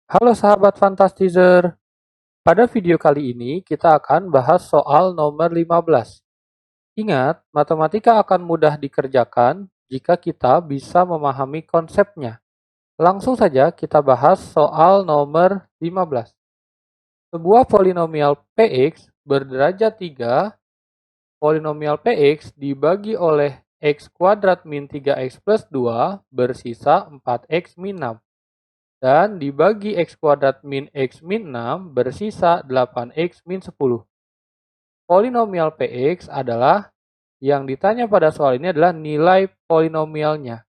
Halo sahabat Fantastizer, pada video kali ini kita akan bahas soal nomor 15. Ingat, matematika akan mudah dikerjakan jika kita bisa memahami konsepnya. Langsung saja kita bahas soal nomor 15. Sebuah polinomial Px berderajat 3, polinomial Px dibagi oleh x kuadrat min 3x plus 2 bersisa 4x min 6. Dan dibagi x kuadrat min x min 6 bersisa 8x min 10. Polinomial Px adalah yang ditanya pada soal ini adalah nilai polinomialnya.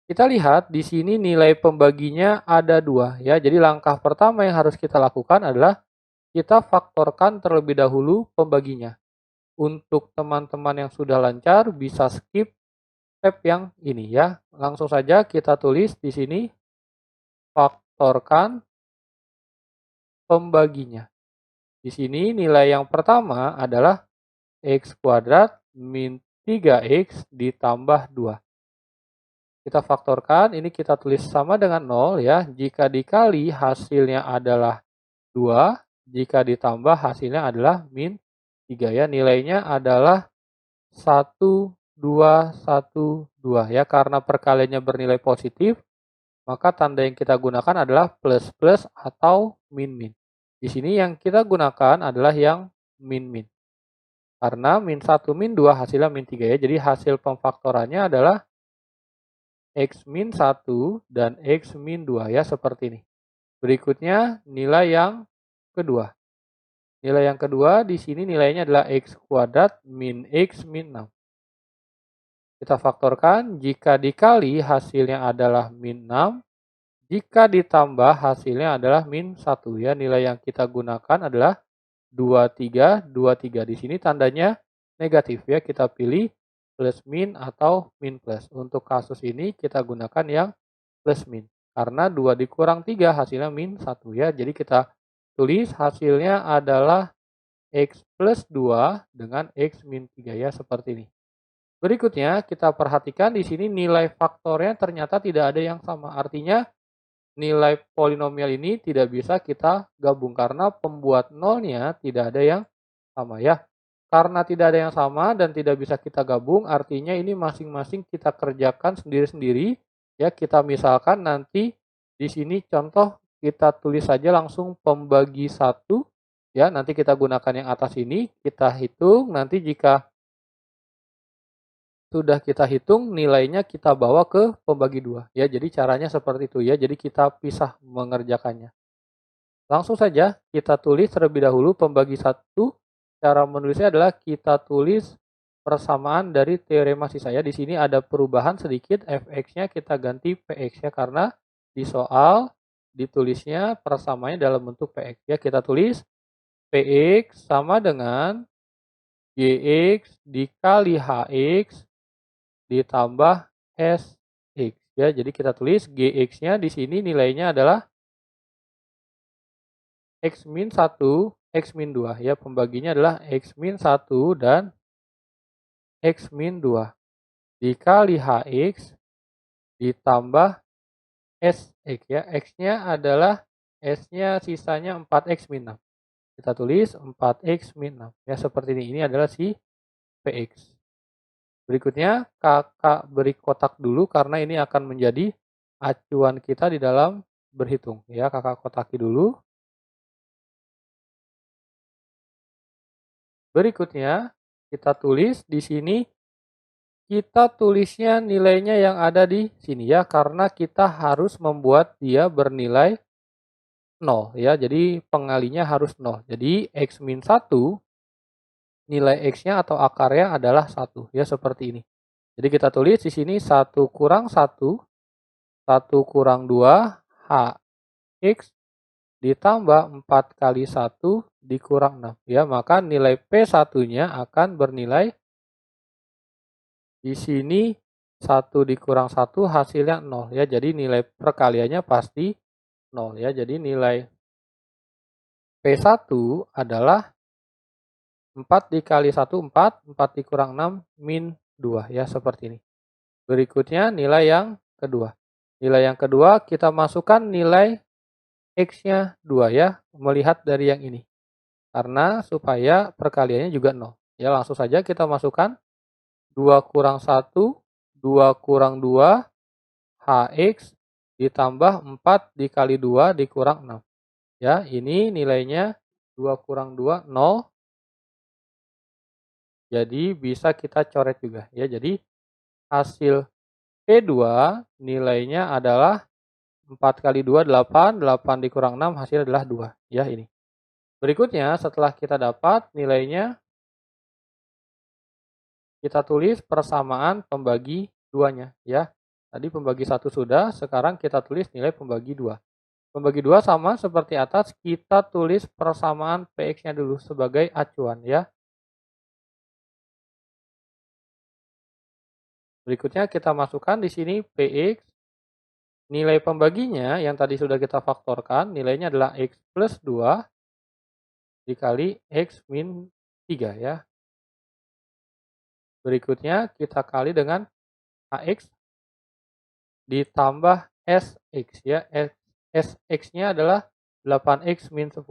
Kita lihat di sini nilai pembaginya ada 2 ya. Jadi langkah pertama yang harus kita lakukan adalah kita faktorkan terlebih dahulu pembaginya. Untuk teman-teman yang sudah lancar bisa skip step yang ini ya. Langsung saja kita tulis di sini faktorkan pembaginya. Di sini nilai yang pertama adalah x kuadrat min 3x ditambah 2. Kita faktorkan, ini kita tulis sama dengan 0 ya. Jika dikali hasilnya adalah 2, jika ditambah hasilnya adalah min 3 ya. Nilainya adalah 1, 2, 1, 2 ya. Karena perkaliannya bernilai positif, maka tanda yang kita gunakan adalah plus plus atau min min. Di sini yang kita gunakan adalah yang min min. Karena min 1 min 2 hasilnya min 3 ya. Jadi hasil pemfaktorannya adalah x min 1 dan x min 2 ya seperti ini. Berikutnya nilai yang kedua. Nilai yang kedua di sini nilainya adalah x kuadrat min x min 6. Kita faktorkan, jika dikali hasilnya adalah min 6, jika ditambah hasilnya adalah min 1 ya. Nilai yang kita gunakan adalah 23, 23. Di sini tandanya negatif ya. Kita pilih plus min atau min plus. Untuk kasus ini kita gunakan yang plus min. Karena 2 dikurang 3 hasilnya min 1 ya. Jadi kita tulis hasilnya adalah x plus 2 dengan x min 3 ya. Seperti ini. Berikutnya kita perhatikan di sini nilai faktornya ternyata tidak ada yang sama. Artinya nilai polinomial ini tidak bisa kita gabung karena pembuat nolnya tidak ada yang sama ya. Karena tidak ada yang sama dan tidak bisa kita gabung, artinya ini masing-masing kita kerjakan sendiri-sendiri ya. Kita misalkan nanti di sini contoh kita tulis saja langsung pembagi 1 ya. Nanti kita gunakan yang atas ini, kita hitung, nanti jika sudah kita hitung nilainya kita bawa ke pembagi 2 ya. Jadi caranya seperti itu ya. Jadi kita pisah mengerjakannya. Langsung saja kita tulis terlebih dahulu pembagi 1. Cara menulisnya adalah kita tulis persamaan dari teorema sisa ya. Di sini ada perubahan sedikit, fx-nya kita ganti px ya karena di soal ditulisnya persamaannya dalam bentuk px ya. Kita tulis px sama dengan gx dikali hx ditambah sx ya. Jadi kita tulis gx-nya di sini nilainya adalah x min 1, x min 2 ya. Pembaginya adalah x min 1 dan x min 2 dikali hx ditambah sx ya. X-nya adalah S-nya sisanya 4x min 6. Kita tulis 4x min 6 ya seperti ini. Ini adalah si px. Berikutnya kakak beri kotak dulu karena ini akan menjadi acuan kita di dalam berhitung ya. Kakak kotaki dulu. Berikutnya kita tulis di sini, kita tulisnya nilainya yang ada di sini ya karena kita harus membuat dia bernilai 0 ya. Jadi pengalinya harus 0. Jadi x min 1 nilai x-nya atau akarnya adalah 1 ya seperti ini. Jadi kita tulis di sini 1 kurang 1, 1 kurang 2, hx ditambah 4 kali 1 dikurang 6 ya. Maka nilai P1-nya akan bernilai di sini 1 dikurang 1 hasilnya 0 ya. Jadi nilai perkaliannya pasti 0 ya. Jadi nilai P1 adalah 4 dikali 1, 4. 4 dikurang 6, min 2 ya. Seperti ini. Berikutnya nilai yang kedua. Nilai yang kedua kita masukkan nilai X-nya 2 ya, melihat dari yang ini. Karena supaya perkaliannya juga 0. Ya, langsung saja kita masukkan 2 kurang 1, 2 kurang 2, HX ditambah 4 dikali 2 dikurang 6. Ya, ini nilainya 2 kurang 2, 0. Jadi bisa kita coret juga ya. Jadi hasil P2 nilainya adalah 4 kali 2, 8. 8 dikurang 6 hasilnya adalah 2. Ya, ini. Berikutnya setelah kita dapat nilainya, kita tulis persamaan pembagi 2-nya ya. Tadi pembagi 1 sudah, sekarang kita tulis nilai pembagi 2. Pembagi 2 sama seperti atas, kita tulis persamaan PX-nya dulu sebagai acuan ya. Berikutnya kita masukkan di sini PX. Nilai pembaginya yang tadi sudah kita faktorkan, nilainya adalah X plus 2 dikali X min 3 ya. Berikutnya kita kali dengan AX ditambah SX ya. SX-nya adalah 8X min 10.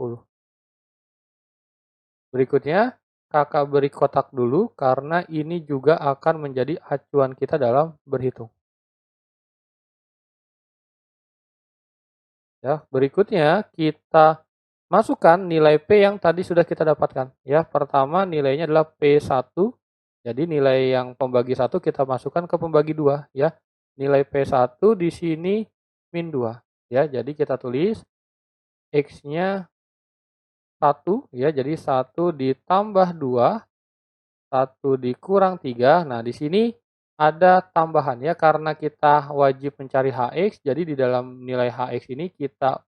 Berikutnya kakak beri kotak dulu karena ini juga akan menjadi acuan kita dalam berhitung. Ya, berikutnya kita masukkan nilai P yang tadi sudah kita dapatkan. Ya, pertama nilainya adalah P1. Jadi nilai yang pembagi 1 kita masukkan ke pembagi 2 ya. Nilai P1 di sini min 2 ya. Jadi kita tulis X-nya 1 ya. Jadi 1 ditambah 2, 1 dikurang 3. Nah, di sini ada tambahan ya, karena kita wajib mencari HX. Jadi di dalam nilai HX ini kita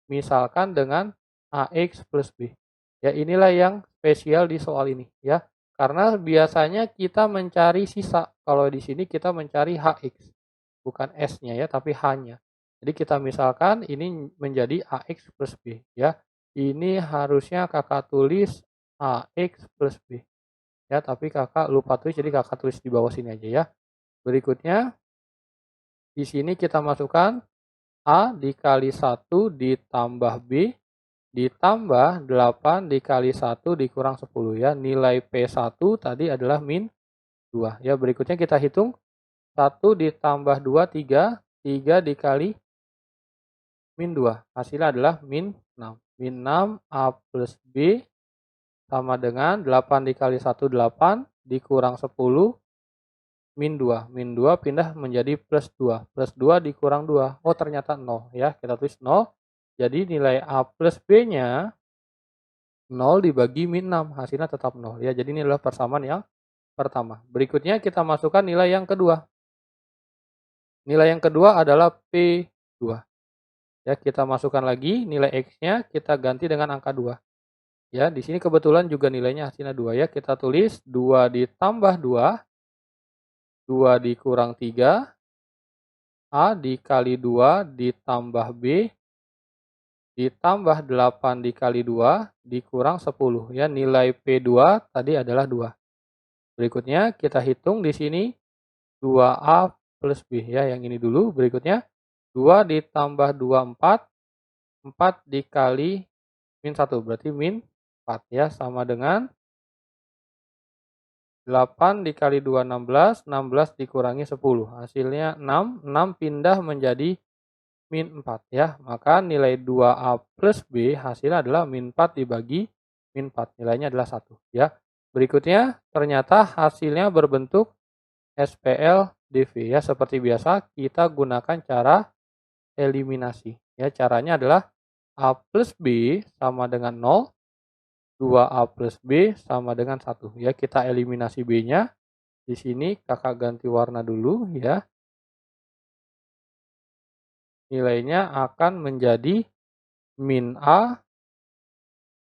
misalkan dengan AX plus B. Ya, inilah yang spesial di soal ini ya. Karena biasanya kita mencari sisa. Kalau di sini kita mencari HX. Bukan S-nya ya, tapi H-nya. Jadi kita misalkan ini menjadi AX plus B ya. Ini harusnya kakak tulis AX plus B. Ya, tapi kakak lupa tulis, jadi kakak tulis di bawah sini aja ya. Berikutnya, di sini kita masukkan A dikali 1 ditambah B ditambah 8 dikali 1 dikurang 10 ya. Nilai P1 tadi adalah min 2 ya. Berikutnya kita hitung 1 ditambah 2, 3. 3 dikali min 2. Hasilnya adalah min 6. Min 6 A plus B sama dengan 8 dikali 1, 8 dikurang 10 min 2. Min 2 pindah menjadi plus 2. Plus 2 dikurang 2. Oh, ternyata 0 ya. Kita tulis 0. Jadi nilai A plus B-nya 0 dibagi min 6. Hasilnya tetap 0 ya. Jadi ini adalah persamaan yang pertama. Berikutnya kita masukkan nilai yang kedua. Nilai yang kedua adalah P2. Ya, kita masukkan lagi nilai X-nya, kita ganti dengan angka 2. Ya, di sini kebetulan juga nilainya hasilnya 2 ya. Kita tulis 2 ditambah 2, 2 dikurang 3, A dikali 2 ditambah B ditambah 8 dikali 2 dikurang 10 ya. Nilai P2 tadi adalah 2. Berikutnya kita hitung di sini 2A plus B ya, yang ini dulu. Berikutnya 2 ditambah 2, 4. 4 dikali min 1 berarti min 4 ya, sama dengan 8 dikali 2, 16. 16 dikurangi 10. Hasilnya 6. 6 pindah menjadi min 4 ya. Maka nilai 2A plus B hasilnya adalah min 4 dibagi min 4. Nilainya adalah 1 ya. Berikutnya ternyata hasilnya berbentuk SPL DV ya. Seperti biasa kita gunakan cara eliminasi ya. Caranya adalah A plus B sama dengan 0. 2A plus B sama dengan 1 ya. Kita eliminasi B-nya. Di sini kakak ganti warna dulu ya. Nilainya akan menjadi min A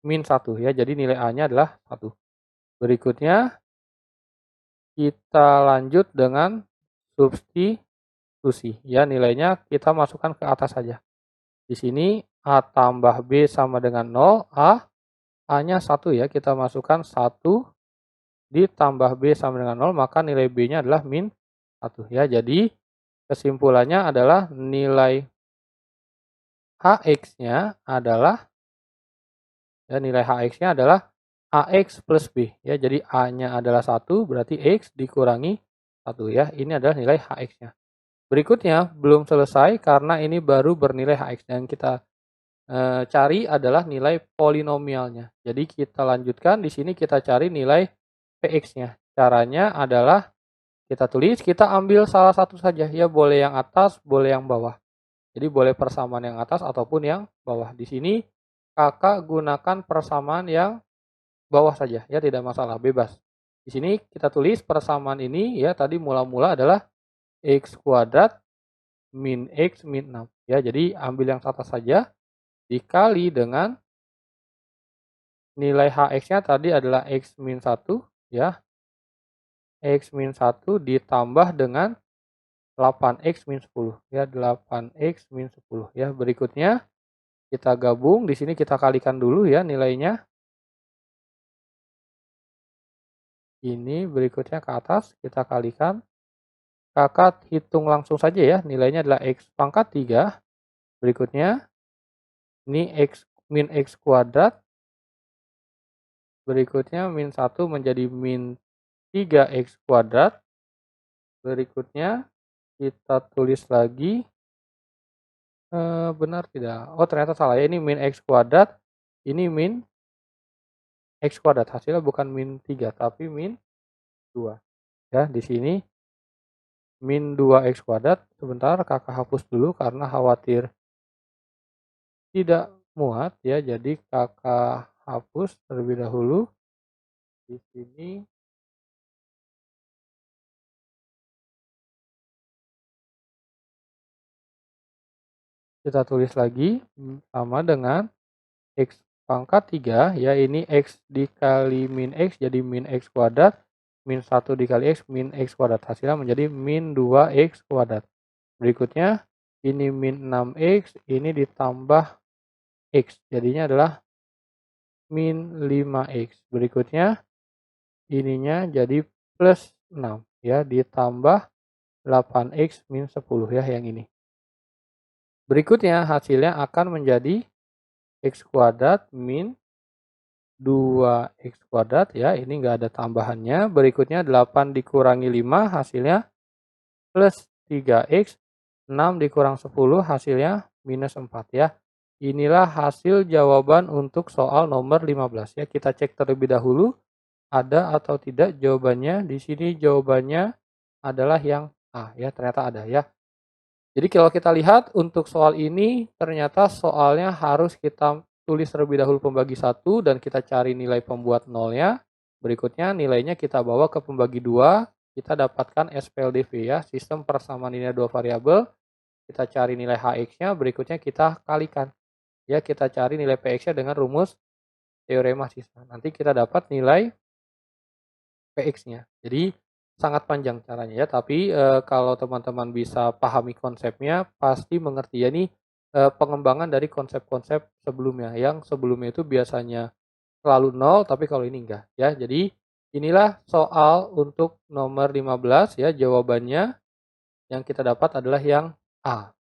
min 1 ya. Jadi nilai A-nya adalah 1. Berikutnya kita lanjut dengan substitusi ya. Nilainya kita masukkan ke atas saja. Di sini A tambah B sama dengan 0. A-nya 1 ya. Kita masukkan 1 ditambah B sama dengan 0. Maka nilai B-nya adalah min 1 ya. Jadi kesimpulannya adalah nilai HX-nya adalah, ya, nilai HX-nya adalah AX plus B. Ya, jadi A-nya adalah 1, berarti X dikurangi 1 ya. Ini adalah nilai HX-nya. Berikutnya belum selesai karena ini baru bernilai HX dan kita cari adalah nilai polinomialnya. Jadi kita lanjutkan di sini kita cari nilai PX-nya. Caranya adalah kita tulis, kita ambil salah satu saja ya, boleh yang atas, boleh yang bawah. Jadi boleh persamaan yang atas ataupun yang bawah. Di sini kakak gunakan persamaan yang bawah saja ya, tidak masalah, bebas. Di sini kita tulis persamaan ini ya, tadi mula-mula adalah X kuadrat min X min 6 ya. Jadi ambil yang atas saja dikali dengan nilai HX-nya tadi adalah X min 1 ya. X min 1 ditambah dengan 8X min 10 ya, 8X min 10 ya. Berikutnya kita gabung, di sini kita kalikan dulu ya nilainya. Ini berikutnya ke atas kita kalikan. Kakak hitung langsung saja ya, nilainya adalah X pangkat 3. Berikutnya ini X min X kuadrat. Berikutnya min 1 menjadi min 3X kuadrat. Berikutnya kita tulis lagi, benar tidak? Oh ternyata salah ya, ini min X kuadrat, ini min X kuadrat. Hasilnya bukan min 3 tapi min 2. Ya, di sini min 2X kuadrat. Sebentar kakak hapus dulu karena khawatir tidak muat ya. Jadi kakak hapus terlebih dahulu. Di sini kita tulis lagi sama dengan X pangkat 3 ya, ini X dikali min X jadi min X kuadrat, min 1 dikali X min X kuadrat, hasilnya menjadi min 2X kuadrat. Berikutnya ini min 6X, ini ditambah X, jadinya adalah min 5X. Berikutnya ininya jadi plus 6 ya, ditambah 8X min 10 ya, yang ini. Berikutnya hasilnya akan menjadi X kuadrat min 2X kuadrat ya, ini enggak ada tambahannya. Berikutnya 8 dikurangi 5 hasilnya plus 3X, 6 dikurang 10 hasilnya minus 4 ya. Inilah hasil jawaban untuk soal nomor 15 ya. Kita cek terlebih dahulu ada atau tidak jawabannya. Di sini jawabannya adalah yang A ya, ternyata ada ya. Jadi kalau kita lihat untuk soal ini ternyata soalnya harus kita tulis terlebih dahulu pembagi 1 dan kita cari nilai pembuat nolnya. Berikutnya nilainya kita bawa ke pembagi 2, kita dapatkan SPLDV ya, sistem persamaan linear dua variabel. Kita cari nilai HX-nya, berikutnya kita kalikan. Ya, kita cari nilai PX-nya dengan rumus teorema sisa. Nanti kita dapat nilai PX-nya. Jadi sangat panjang caranya ya, tapi kalau teman-teman bisa pahami konsepnya pasti mengerti ya, ini pengembangan dari konsep-konsep sebelumnya, yang sebelumnya itu biasanya selalu 0 tapi kalau ini enggak ya. Jadi inilah soal untuk nomor 15 ya, jawabannya yang kita dapat adalah yang A.